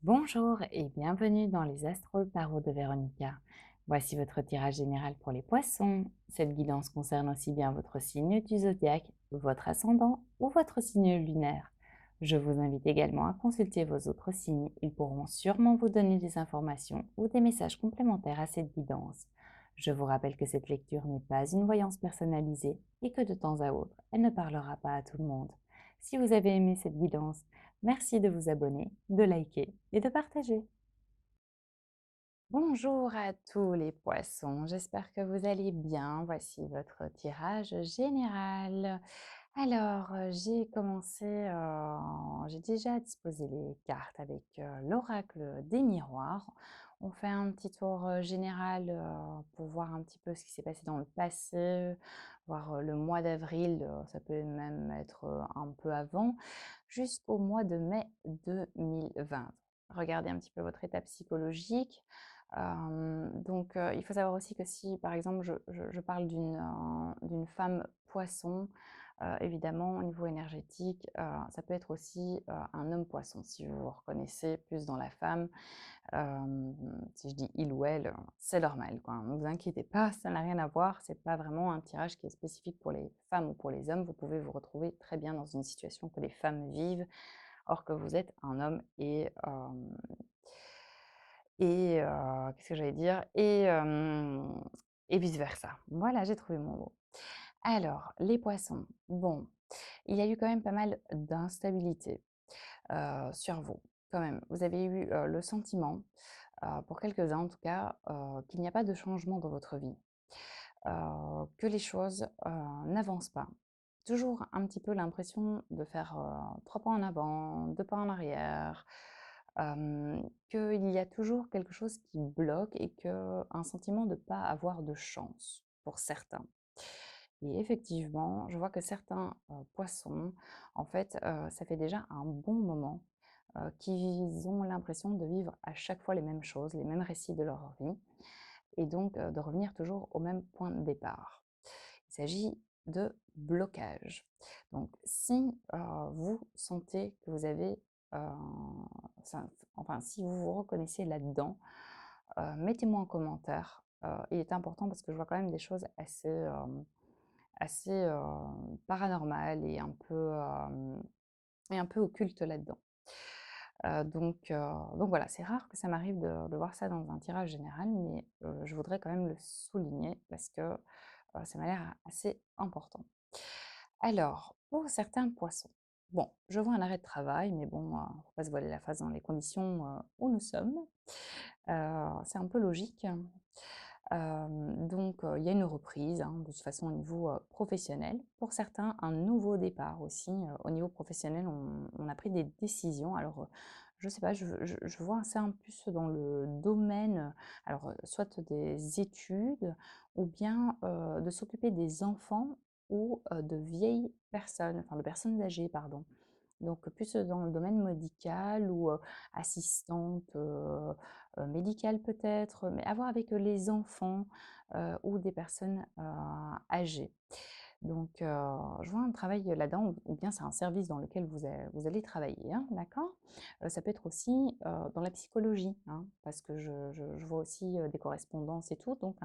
Bonjour et bienvenue dans les Astro Tarot de Véronica. Voici votre tirage général pour les poissons. Cette guidance concerne aussi bien votre signe du zodiaque, votre ascendant ou votre signe lunaire. Je vous invite également à consulter vos autres signes. Ils pourront sûrement vous donner des informations ou des messages complémentaires à cette guidance. Je vous rappelle que cette lecture n'est pas une voyance personnalisée et que de temps à autre, elle ne parlera pas à tout le monde. Si vous avez aimé cette guidance, merci de vous abonner, de liker et de partager. Bonjour à tous les poissons, j'espère que vous allez bien. Voici votre tirage général. Alors, j'ai déjà disposé les cartes avec l'oracle des miroirs. On fait un petit tour général pour voir un petit peu ce qui s'est passé dans le passé, voir le mois d'avril, ça peut même être un peu avant, jusqu'au mois de mai 2020. Regardez un petit peu votre état psychologique. Il faut savoir aussi que si, par exemple, je parle d'une femme poisson, évidemment, au niveau énergétique, ça peut être aussi un homme poisson. Si vous vous reconnaissez plus dans la femme, si je dis il ou elle, c'est normal, quoi, hein. Ne vous inquiétez pas, ça n'a rien à voir. C'est pas vraiment un tirage qui est spécifique pour les femmes ou pour les hommes. Vous pouvez vous retrouver très bien dans une situation que les femmes vivent, or que vous êtes un homme qu'est-ce que j'allais dire? Et vice versa. Voilà, j'ai trouvé mon mot. Alors, les poissons. Bon, il y a eu quand même pas mal d'instabilité, sur vous, quand même. Vous avez eu, le sentiment, pour quelques-uns en tout cas, qu'il n'y a pas de changement dans votre vie, que les choses, n'avancent pas. Toujours un petit peu l'impression de faire, 3 pas en avant, 2 pas en arrière, qu'il y a toujours quelque chose qui bloque et un sentiment de ne pas avoir de chance pour certains. Et effectivement, je vois que certains, poissons, en fait, ça fait déjà un bon moment, qu'ils ont l'impression de vivre à chaque fois les mêmes choses, les mêmes récits de leur vie et donc de revenir toujours au même point de départ. Il s'agit de blocage. Donc si, vous sentez que vous avez, heu, ça enfin si vous vous reconnaissez là-dedans, mettez-moi en commentaire. Il est important parce que je vois quand même des choses assez paranormales et un peu occultes là-dedans. Donc voilà, c'est rare que ça m'arrive de voir ça dans un tirage général, mais je voudrais quand même le souligner parce que, ça m'a l'air assez important. Alors, pour certains poissons, bon, je vois un arrêt de travail, mais bon, faut pas se voiler la face dans les conditions, où nous sommes. C'est un peu logique. Il y a une reprise, hein, de toute façon au niveau, professionnel. Pour certains, un nouveau départ aussi, au niveau professionnel, on a pris des décisions. Alors, je sais pas, je vois ça un plus dans le domaine, alors, soit des études ou bien, de s'occuper des enfants ou, de vieilles personnes, enfin de personnes âgées, pardon. Donc plus dans le domaine médical ou assistante médicale peut-être, mais à voir avec les enfants ou des personnes âgées. Je vois un travail là-dedans, ou bien c'est un service dans lequel vous allez travailler, hein, d'accord? Ça peut être aussi dans la psychologie, hein, parce que je vois aussi des correspondances et tout, donc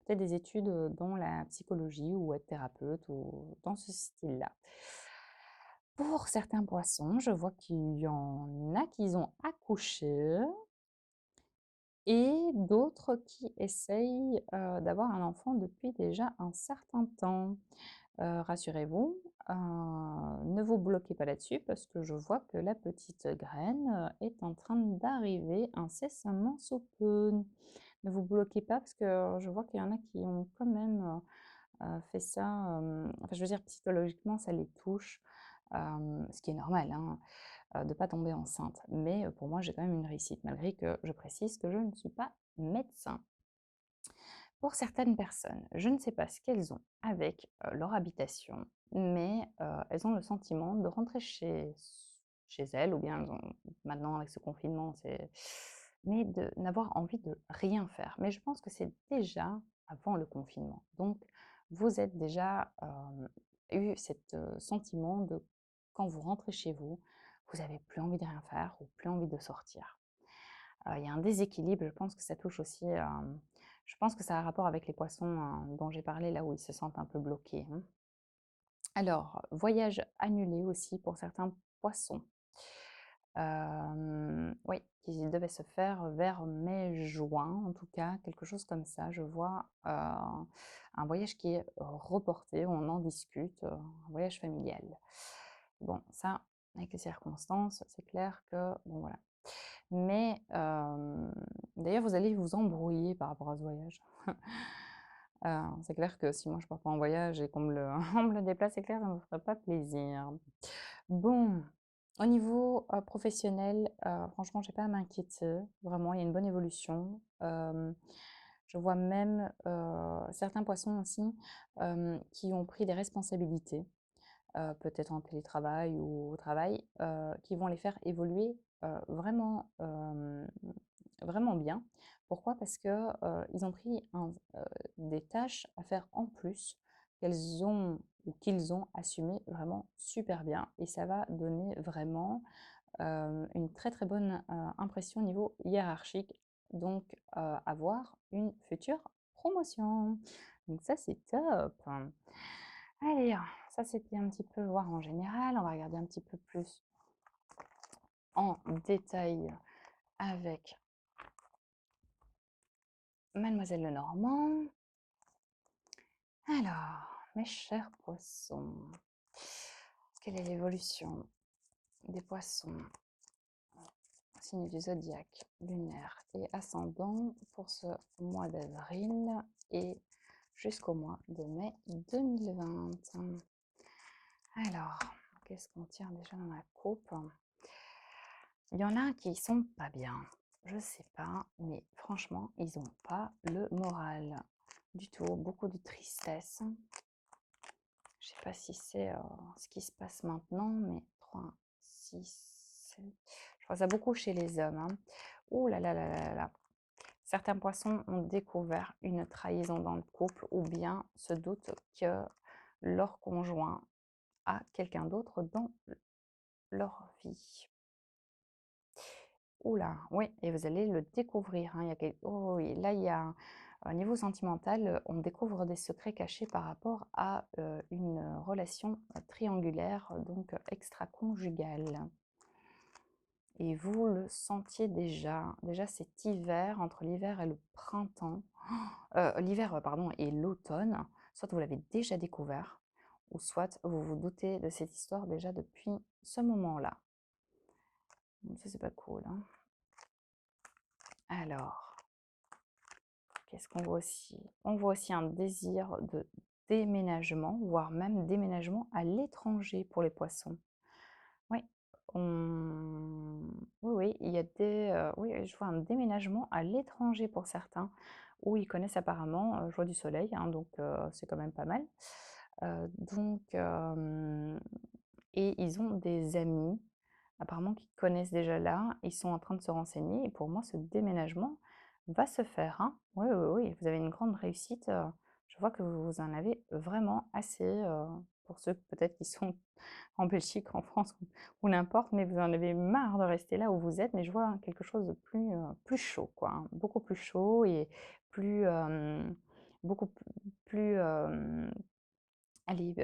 peut-être des études dans la psychologie ou être thérapeute ou dans ce style-là. Pour certains poissons, je vois qu'il y en a qui ont accouché et d'autres qui essayent, d'avoir un enfant depuis déjà un certain temps. Rassurez-vous, ne vous bloquez pas là-dessus parce que je vois que la petite graine, est en train d'arriver incessamment sous peu. Ne vous bloquez pas parce que je vois qu'il y en a qui ont quand même, fait ça, enfin je veux dire psychologiquement ça les touche, ce qui est normal, hein, de ne pas tomber enceinte. Mais, pour moi j'ai quand même une réussite malgré que je précise que je ne suis pas médecin. Pour certaines personnes, je ne sais pas ce qu'elles ont avec, leur habitation, mais, elles ont le sentiment de rentrer chez elles ou bien elles ont maintenant avec ce confinement, mais de n'avoir envie de rien faire. Mais je pense que c'est déjà avant le confinement. Donc vous êtes déjà, eu cet, sentiment de quand vous rentrez chez vous, vous avez plus envie de rien faire ou plus envie de sortir. Il y a un déséquilibre, je pense que ça touche aussi, je pense que ça a un rapport avec les poissons, dont j'ai parlé, là où ils se sentent un peu bloqués, hein. Alors, voyage annulé aussi pour certains poissons. Oui, qui devait se faire vers mai-juin, en tout cas, quelque chose comme ça. Je vois, un voyage qui est reporté, on en discute, un voyage familial. Bon, ça, avec les circonstances, c'est clair que bon, voilà. Mais, d'ailleurs, vous allez vous embrouiller par rapport à ce voyage. C'est clair que si moi je pars pas en voyage et qu'on me le on me le déplace, c'est clair, ça me ferait pas plaisir. Bon, au niveau, professionnel, franchement, j'ai pas à m'inquiéter. Vraiment, il y a une bonne évolution. Je vois même, certains poissons aussi, qui ont pris des responsabilités, peut-être en télétravail ou au travail, qui vont les faire évoluer, vraiment, vraiment bien. Pourquoi? Parce que, ils ont pris des tâches à faire en plus qu'elles ont ou qu'ils ont assumées vraiment super bien et ça va donner vraiment, une très, très bonne, impression au niveau hiérarchique, donc avoir une future promotion. Donc ça, c'est top! Allez, ça c'était un petit peu voir en général. On va regarder un petit peu plus en détail avec Mademoiselle Lenormand. Alors, mes chers poissons, quelle est l'évolution des poissons, signe du zodiaque, lunaire et ascendant pour ce mois d'avril et jusqu'au mois de mai 2020? Alors, qu'est-ce qu'on tient déjà dans la coupe? Il y en a qui sont pas bien. Je sais pas, mais franchement, ils ont pas le moral du tout. Beaucoup de tristesse. Je sais pas si c'est ce qui se passe maintenant, mais 3, 6, 7. Je vois ça beaucoup chez les hommes, hein. Ouh là là là là là là. Certains poissons ont découvert une trahison dans le couple ou bien se doutent que leur conjoint a quelqu'un d'autre dans leur vie. Ouh là, oui, et vous allez le découvrir, hein. Il y a oh oui, là, il y a au niveau sentimental, on découvre des secrets cachés par rapport à, une relation, triangulaire, donc extraconjugale. Et vous le sentiez déjà. Déjà cet hiver, entre l'hiver et le printemps, l'hiver, pardon, et l'automne, soit vous l'avez déjà découvert ou soit vous vous doutez de cette histoire déjà depuis ce moment-là. Donc ça, c'est pas cool, hein. Alors, qu'est-ce qu'on voit aussi? On voit aussi un désir de déménagement, voire même déménagement à l'étranger pour les poissons. Oui, oui, oui, il y a oui, je vois un déménagement à l'étranger pour certains, où ils connaissent apparemment, je vois du soleil, hein, donc c'est quand même pas mal. Donc et ils ont des amis, apparemment, qui connaissent déjà là. Ils sont en train de se renseigner et pour moi, ce déménagement va se faire, hein. Oui, oui, oui, vous avez une grande réussite, je vois que vous en avez vraiment assez, pour ceux peut-être qui sont en Belgique, en France ou n'importe, mais vous en avez marre de rester là où vous êtes. Mais je vois quelque chose de plus chaud, quoi, hein, beaucoup plus chaud et plus, beaucoup plus, allez,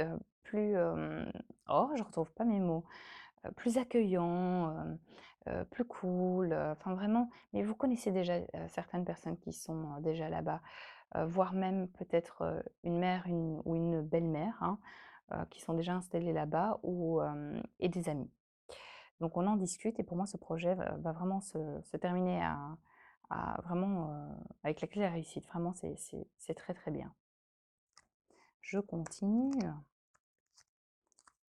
plus, oh, je retrouve pas mes mots, plus accueillant, plus cool, enfin vraiment. Mais vous connaissez déjà, certaines personnes qui sont, déjà là-bas, voire même peut-être, une mère ou une belle-mère, hein, qui sont déjà installées là-bas ou et des amis. Donc on en discute et pour moi ce projet va vraiment se terminer à vraiment, avec la clé de la réussite. Vraiment c'est très, très bien. Je continue.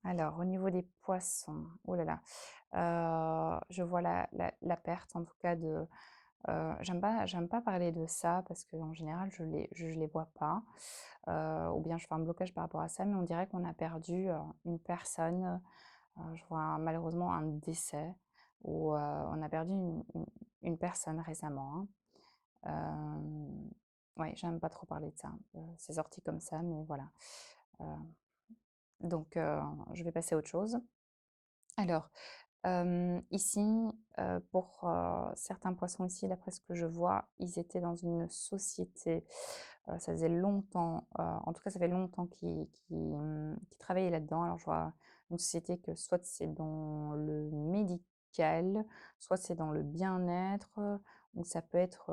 Alors au niveau des poissons, oh là là, je vois la perte en tout cas de, j'aime pas parler de ça parce qu'en général je les vois pas, ou bien je fais un blocage par rapport à ça, mais on dirait qu'on a perdu, une personne. Je vois malheureusement un décès où, on a perdu une personne récemment, hein. Ouais, j'aime pas trop parler de ça. C'est sorti comme ça, mais voilà. Heu, donc je vais passer à autre chose. Alors, Ici, pour, certains poissons ici, d'après ce que je vois, ils étaient dans une société, ça faisait longtemps, en tout cas, ça fait longtemps qu'ils travaillaient là-dedans. Alors je vois une société que soit c'est dans le médical, soit c'est dans le bien-être, ou ça peut être,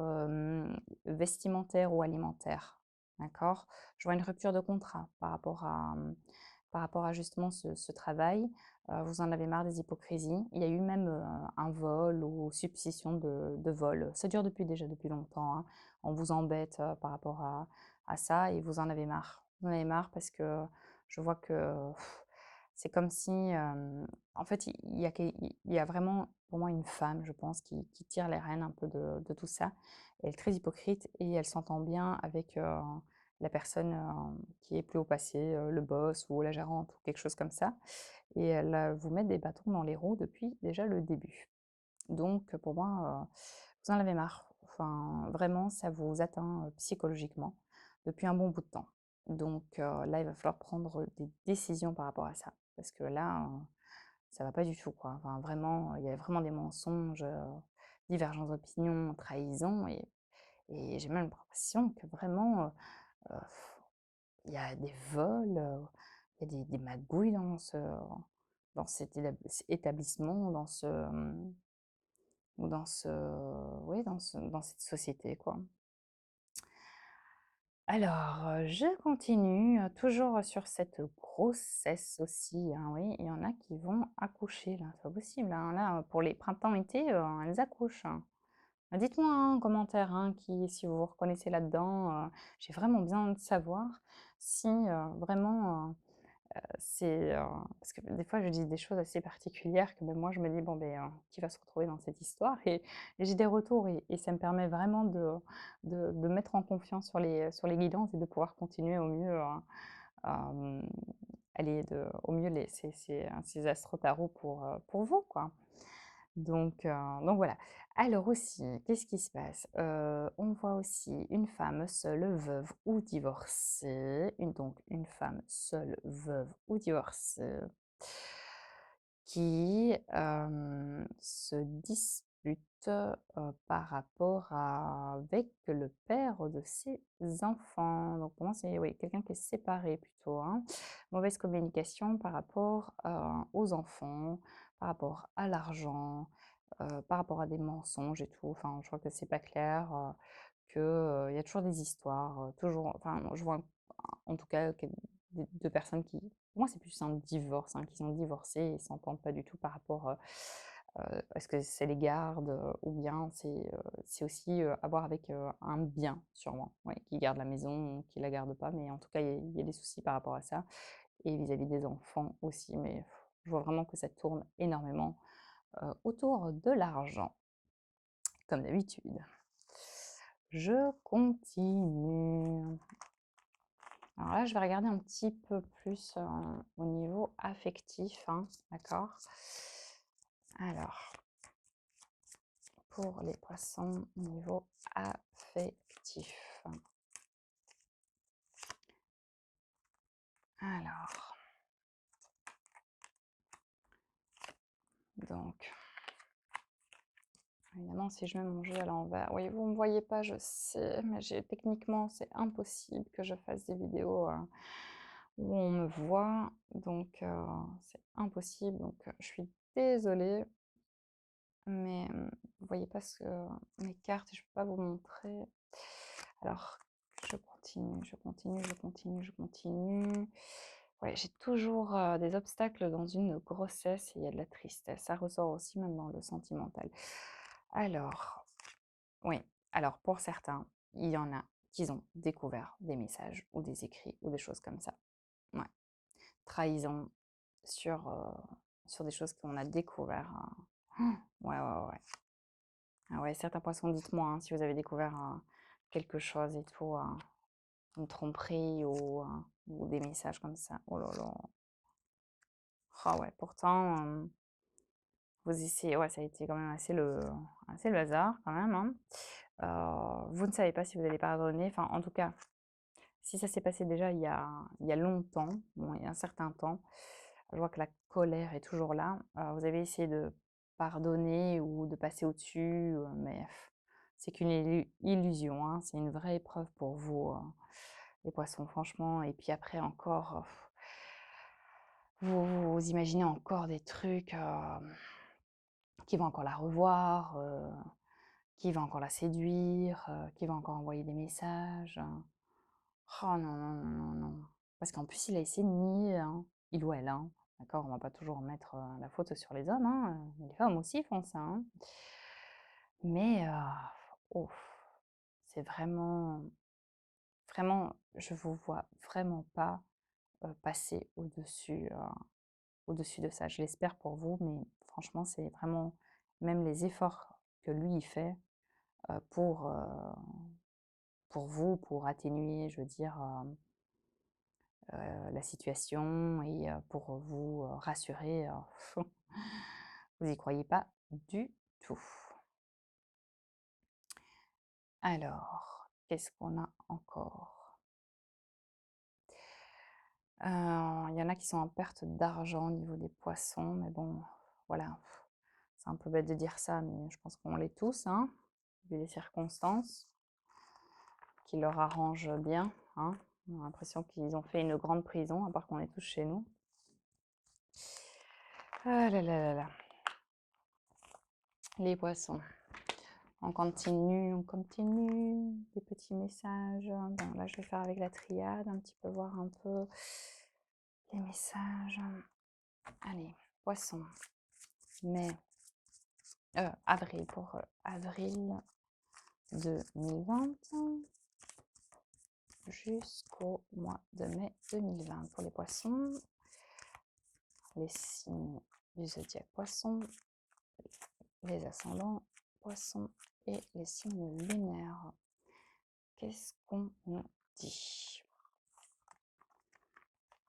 vestimentaire ou alimentaire. D'accord? Je vois une rupture de contrat par rapport à justement ce travail. Vous en avez marre des hypocrisies. Il y a eu même, un vol ou suspicion de vol. Ça dure déjà depuis longtemps, hein. On vous embête, par rapport à ça et vous en avez marre. Vous en avez marre parce que je vois que c'est comme si, en fait, il y a vraiment pour moi une femme, je pense, qui tire les rênes un peu de tout ça. Elle est très hypocrite et elle s'entend bien avec, la personne, qui est plus haut passé, le boss ou la gérante ou quelque chose comme ça et elle, vous met des bâtons dans les roues depuis déjà le début. Donc pour moi, vous en avez marre. Enfin, vraiment, ça vous atteint, psychologiquement depuis un bon bout de temps. Donc là, il va falloir prendre des décisions par rapport à ça. Parce que là, ça va pas du tout, quoi. Enfin, vraiment, il y a vraiment des mensonges, divergences d'opinion, trahison et j'ai même l'impression que vraiment, heu, il y a des vols, il y a des magouilles dans cet établissement, ou dans ce oui, dans cette société, quoi. Alors, je continue, toujours sur cette grossesse aussi, hein, oui, il y en a qui vont accoucher là, c'est pas possible, hein. Là, pour les printemps-été, elles accouchent, hein. Dites-moi, hein, en commentaire, hein, si vous vous reconnaissez là-dedans, j'ai vraiment besoin de savoir si, vraiment, c'est, parce que des fois je dis des choses assez particulières que même moi je me dis: «Bon beh, qui va se retrouver dans cette histoire?» et j'ai des retours et ça me permet vraiment de mettre en confiance sur les guidances et de pouvoir continuer au mieux, hem, allez, au mieux ces astro tarot pour vous, quoi. Donc voilà. Alors aussi, qu'est-ce qui se passe? On voit aussi une femme seule, veuve ou divorcée, une femme seule, veuve ou divorcée, qui, se dispute, par rapport avec le père de ses enfants. Donc pour moi, c'est oui, quelqu'un qui est séparé plutôt, hein. Mauvaise communication par rapport, aux enfants, par rapport à l'argent, par rapport à des mensonges et tout. Enfin, je crois que c'est pas clair, il y a toujours des histoires, toujours enfin, je vois en tout cas des 2 personnes qui pour moi, c'est plus un divorce, hein, qui sont divorcés et s'entendent pas du tout par rapport, est-ce que c'est les gardes, ou bien c'est aussi, à voir avec, un bien sûrement, ouais, qui garde la maison ou qui la garde pas, mais en tout cas, il y a des soucis par rapport à ça et vis-à-vis des enfants aussi, mais je vois vraiment que ça tourne énormément, autour de l'argent, comme d'habitude. Je continue. Alors là, je vais regarder un petit peu plus, au niveau affectif, hein, d'accord? Alors, pour les poissons, niveau affectif. Alors, donc, évidemment, si je mets mon jeu à l'envers, oui, vous ne me voyez pas, je sais, mais techniquement, c'est impossible que je fasse des vidéos, où on me voit, donc c'est impossible, donc je suis désolée. Mais, vous voyez pas mes cartes, je peux pas vous montrer. Alors, je continue, je continue, je continue, je continue. Ouais, j'ai toujours, des obstacles dans une grossesse et il y a de la tristesse. Ça ressort aussi même dans le sentimental. Alors, oui, alors pour certains, il y en a qui ont découvert des messages ou des écrits ou des choses comme ça. Ouais, trahison sur, sur des choses qu'on a découvert, ouais, ouais, ouais, ouais. Ah ouais, certains poissons, dites-moi, hein, si vous avez découvert, quelque chose et tout, une tromperie ou des messages comme ça. Oh là là. Ah ouais, pourtant, vous essayez ouais, ça a été quand même assez le hasard quand même, hein. Vous ne savez pas si vous allez pardonner. Enfin, en tout cas, si ça s'est passé déjà il y a longtemps, bon, il y a un certain temps, Je vois que la colère est toujours là. Vous avez essayé de pardonner ou de passer au-dessus, mais c'est qu'une illusion, hein. C'est une vraie épreuve pour vous, les poissons, franchement. Et puis après encore, vous imaginez encore des trucs, qui vont encore la revoir, qui va encore la séduire, qui va encore envoyer des messages. Oh non, non, non, non, non. Parce qu'en plus, il a essayé de nier, hein, il ou elle, hein. D'accord, on va pas toujours mettre la faute sur les hommes, hein, les femmes aussi font ça, hein. Mais ouf, c'est vraiment, vraiment, je vous vois vraiment pas passer au-dessus de ça. Je l'espère pour vous, mais franchement, c'est vraiment même les efforts que lui il fait euh, pour, euh, pour vous, pour atténuer, je veux dire, la situation et pour vous rassurer, vous y croyez pas du tout. Alors, qu'est-ce qu'on a encore? Il y en a qui sont en perte d'argent au niveau des poissons, mais bon, voilà, c'est un peu bête de dire ça, mais je pense qu'on l'est tous, hein, vu les circonstances qui leur arrangent bien, hein. On a l'impression qu'ils ont fait une grande prison, à part qu'on est tous chez nous. Ah là là là là. Les poissons. On continue, des petits messages. Bon, là, je vais faire avec la triade, un petit peu voir un peu les messages. Allez, poisson, mai, avril, pour avril 2020 jusqu'au mois de mai 2020 pour les poissons. Les signes du zodiaque poisson, les ascendants poissons et les signes lunaires. Qu'est-ce qu'on nous dit?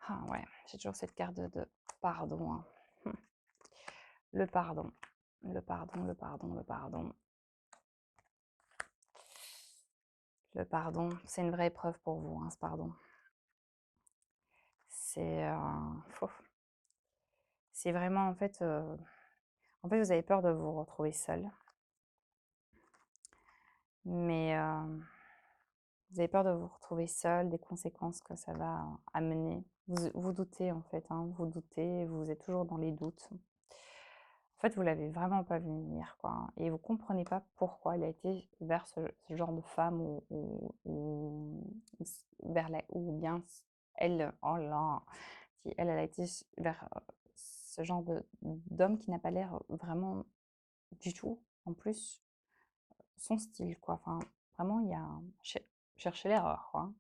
Ah ouais, j'ai toujours cette carte de pardon, hein. Le pardon, le pardon, le pardon, le pardon. Le pardon, c'est une vraie épreuve pour vous, hein, ce pardon. C'est c'est vraiment en fait, vous avez peur de vous retrouver seul, mais vous avez peur de vous retrouver seul, des conséquences que ça va amener. Vous doutez en fait, hein, vous doutez, vous êtes toujours dans les doutes. En fait, vous l'avez vraiment pas vu venir, quoi, hein, et vous comprenez pas pourquoi il a été vers ce genre de femme vers ou bien elle, oh là, si elle, elle a été vers ce genre d'homme qui n'a pas l'air vraiment du tout, en plus, son style, quoi. Enfin, vraiment, il y a chercher l'erreur, quoi.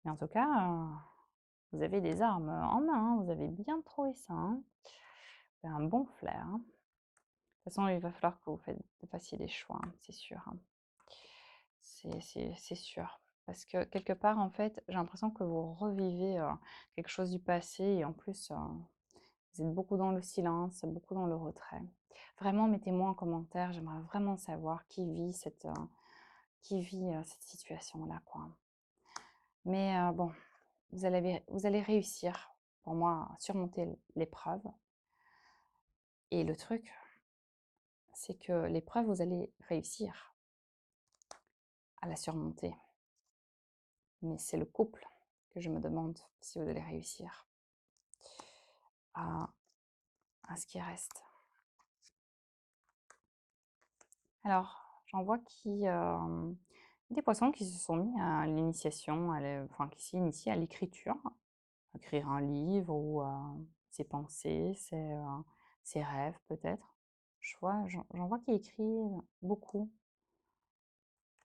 Mais en tout cas, vous avez des armes en main, hein, vous avez bien trouvé ça, hein. Vous avez un bon flair, hein. De toute façon, il va falloir que vous fassiez des choix, hein, c'est sûr, hein. C'est sûr. Parce que quelque part, en fait, j'ai l'impression que vous revivez quelque chose du passé et en plus, vous êtes beaucoup dans le silence, beaucoup dans le retrait. Vraiment, mettez-moi en commentaire, j'aimerais vraiment savoir qui vit cette situation-là, quoi. Mais bon, vous allez réussir, pour moi, à surmonter l'épreuve. Et le truc, c'est que l'épreuve, vous allez réussir à la surmonter. Mais c'est le couple que je me demande si vous allez réussir à, à ce qui reste. Alors, j'en vois des poissons qui se sont mis à l'initiation, enfin qui s'initient à l'écriture, écrire un livre ou ses pensées, ses rêves peut-être. J'en vois qui écrivent beaucoup.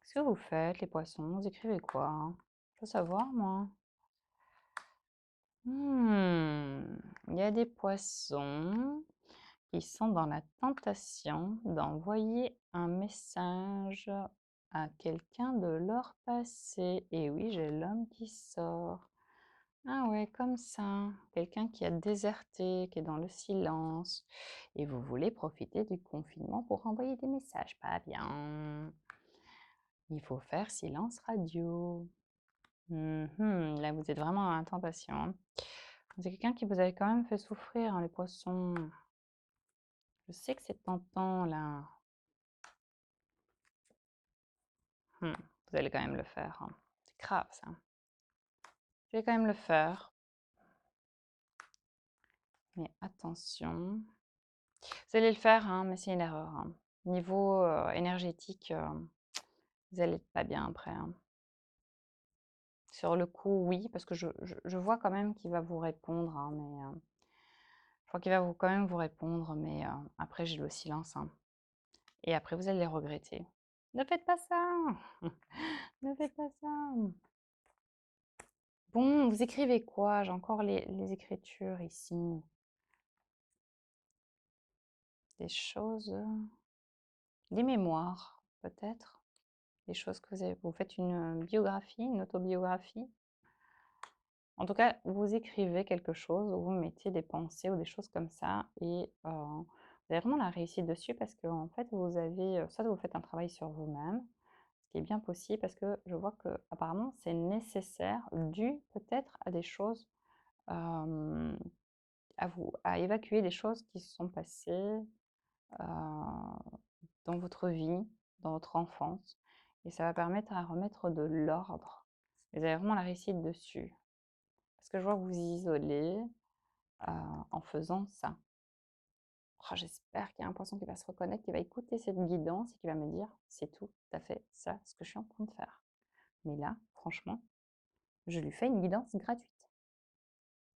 Qu'est-ce que vous faites, les poissons? Vous écrivez quoi, hein? Je veux savoir, moi. Il y a des poissons qui sont dans la tentation d'envoyer un message à quelqu'un de leur passé. Et oui, j'ai l'homme qui sort. Ah ouais, comme ça. Quelqu'un qui a déserté, qui est dans le silence. Et vous voulez profiter du confinement pour envoyer des messages. Pas bien. Il faut faire silence radio. Là, vous êtes vraiment dans la tentation, hein. C'est quelqu'un qui vous avait quand même fait souffrir, hein, les poissons. Je sais que c'est tentant là. Mmh, vous allez quand même le faire, hein. C'est grave ça. Je vais quand même le faire, mais attention. Vous allez le faire, hein, mais c'est une erreur, hein. Niveau, énergétique, vous allez pas bien après, hein. Sur le coup, oui, parce que je vois quand même qu'il va vous répondre, hein, mais, je crois qu'il va quand même vous répondre, mais, après j'ai le silence, hein, et après vous allez regretter. Ne faites pas ça! Ne faites pas ça! Bon, vous écrivez quoi? J'ai encore les écritures ici. Des choses, des mémoires, peut-être? Des choses que vous faites une, biographie, une autobiographie? En tout cas, vous écrivez quelque chose, ou vous mettez des pensées ou des choses comme ça et vous avez vraiment la réussite dessus parce qu'en fait, vous avez, soit vous faites un travail sur vous-même, ce qui est bien possible parce que je vois qu'apparemment c'est nécessaire, dû peut-être à des choses, hem, à évacuer des choses qui se sont passées, dans votre vie, dans votre enfance, et ça va permettre à remettre de l'ordre. Vous avez vraiment la réussite dessus. Parce que je vois que vous vous isolez, heu, en faisant ça. Oh, j'espère qu'il y a un poisson qui va se reconnaître, qui va écouter cette guidance et qui va me dire: «C'est tout à fait ça, ce que je suis en train de faire». Mais là, franchement, je lui fais une guidance gratuite.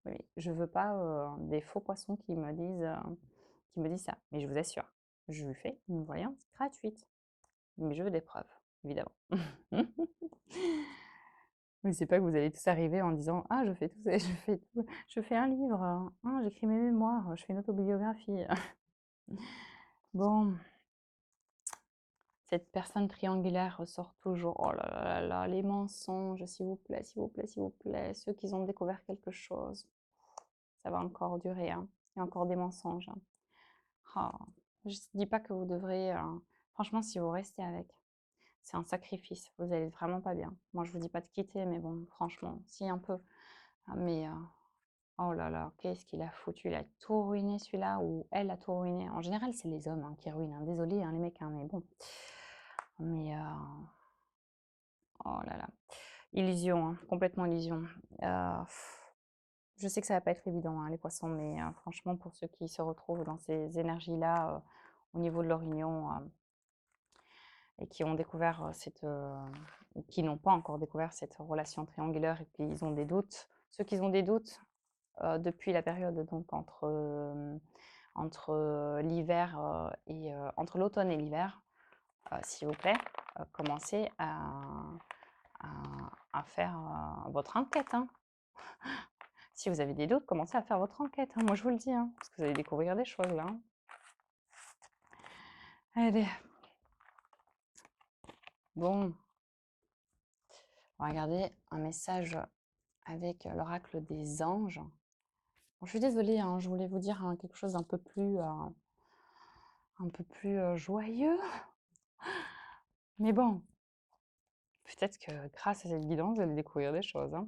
Oui, je veux pas, des faux poissons qui me disent ça. Mais je vous assure, je lui fais une voyance gratuite. Mais je veux des preuves, évidemment. Mais c'est pas que vous allez tous arriver en disant: «Ah, je fais tout ça, je fais un livre, ah, j'écris mes mémoires, je fais une autobiographie». Bon, cette personne triangulaire ressort toujours. Oh là là là là, les mensonges, s'il vous plaît, s'il vous plaît, s'il vous plaît. Ceux qui ont découvert quelque chose, ça va encore durer, hein. Il y a encore des mensonges, hein. Ah, je dis pas que vous devrez, franchement, si vous restez avec, c'est un sacrifice. Vous allez vraiment pas bien. Moi, je vous dis pas de quitter, mais bon, franchement, si un peu. Ah, mais oh là là, qu'est-ce qu'il a foutu? Il a tout ruiné celui-là, ou elle a tout ruiné. En général, c'est les hommes, hein, qui ruinent, hein. Désolée, hein, les mecs, hein, mais bon. Mais oh là là, illusion, hein, complètement illusion. Heu, je sais que ça va pas être évident, hein, les poissons, mais franchement, pour ceux qui se retrouvent dans ces énergies-là, au niveau de leur union, et qui ont découvert, ou qui n'ont pas encore découvert cette relation triangulaire et puis ils ont des doutes. Ceux qui ont des doutes, depuis la période donc entre, l'hiver, et entre l'automne et l'hiver, s'il vous plaît, commencez à faire, votre enquête, hein. Si vous avez des doutes, commencez à faire votre enquête, hein, moi je vous le dis, hein, parce que vous allez découvrir des choses là, hein. Allez, bon, on va regarder un message avec l'oracle des anges. Bon, je suis désolée, hein, je voulais vous dire, hein, quelque chose un peu plus, joyeux, mais bon, peut-être que grâce à cette guidance, vous allez découvrir des choses, hein.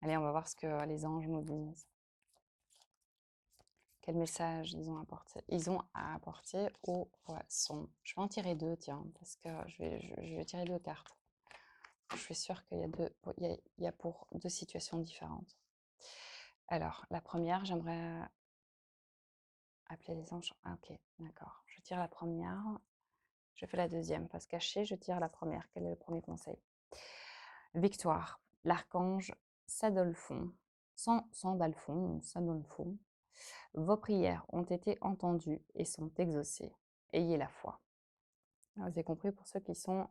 Allez, on va voir ce que les anges nous disent. Quel message ils ont à apporter aux poissons. Je vais en tirer 2, tiens, parce que je vais tirer 2 cartes. Je suis sûre qu'il y a il y a pour 2 situations différentes. Alors, la première, j'aimerais appeler les anges. Ah OK, d'accord. Je tire la première. Je fais la deuxième. Face cachée, je tire la première. Quel est le premier conseil? Victoire. L'archange Sandalphon, Sandalphon ou Sandalphon. Vos prières ont été entendues et sont exaucées. Ayez la foi. Vous avez compris, pour ceux qui sont,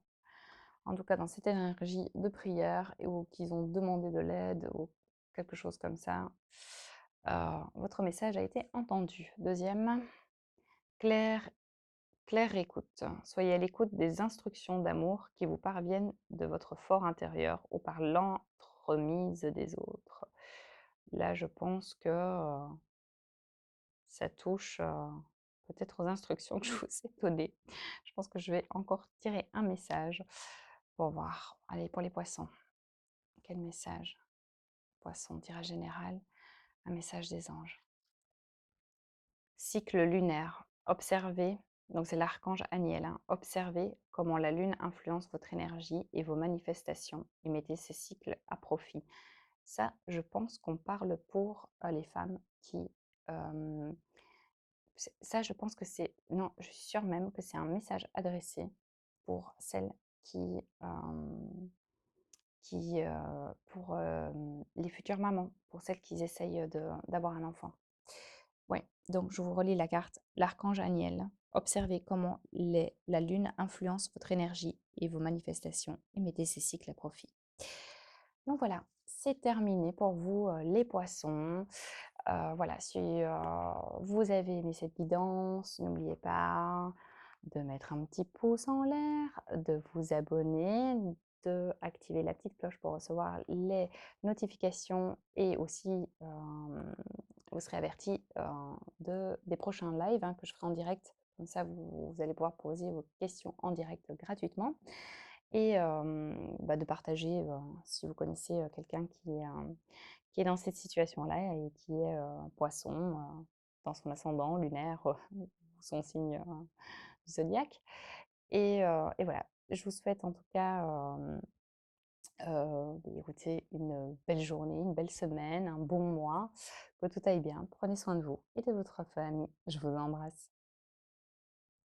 en tout cas, dans cette énergie de prière ou qui ont demandé de l'aide ou quelque chose comme ça, votre message a été entendu. Deuxième, claire, claire écoute. Soyez à l'écoute des instructions d'amour qui vous parviennent de votre fort intérieur ou par l'entremise des autres. Là, je pense que ça touche, peut-être aux instructions que je vous ai données. Je pense que je vais encore tirer un message pour voir. Allez, pour les poissons, quel message Poisson, tirage général, un message des anges. Cycle lunaire. Observez, donc c'est l'archange Aniel, hein. Observez comment la lune influence votre énergie et vos manifestations et mettez ces cycles à profit. Ça, je pense qu'on parle pour les femmes qui. euh, Ça, je pense que c'est. Non, je suis sûre même que c'est un message adressé pour celles qui. Pour les futures mamans, pour celles qui essayent d'avoir un enfant. Oui, donc je vous relis la carte. L'archange Aniel. Observez comment la lune influence votre énergie et vos manifestations et mettez ces cycles à profit. Donc voilà, c'est terminé pour vous les poissons. Voilà, si vous avez aimé cette guidance, n'oubliez pas de mettre un petit pouce en l'air, de vous abonner, d'activer la petite cloche pour recevoir les notifications et aussi vous serez averti des prochains lives hein, que je ferai en direct. Comme ça, vous allez pouvoir poser vos questions en direct gratuitement et de partager si vous connaissez quelqu'un qui est dans cette situation-là et qui est poisson dans son ascendant lunaire ou son signe du zodiaque. Et voilà, je vous souhaite en tout cas écoutez, une belle journée, une belle semaine, un bon mois, que tout aille bien. Prenez soin de vous et de votre famille. Je vous embrasse.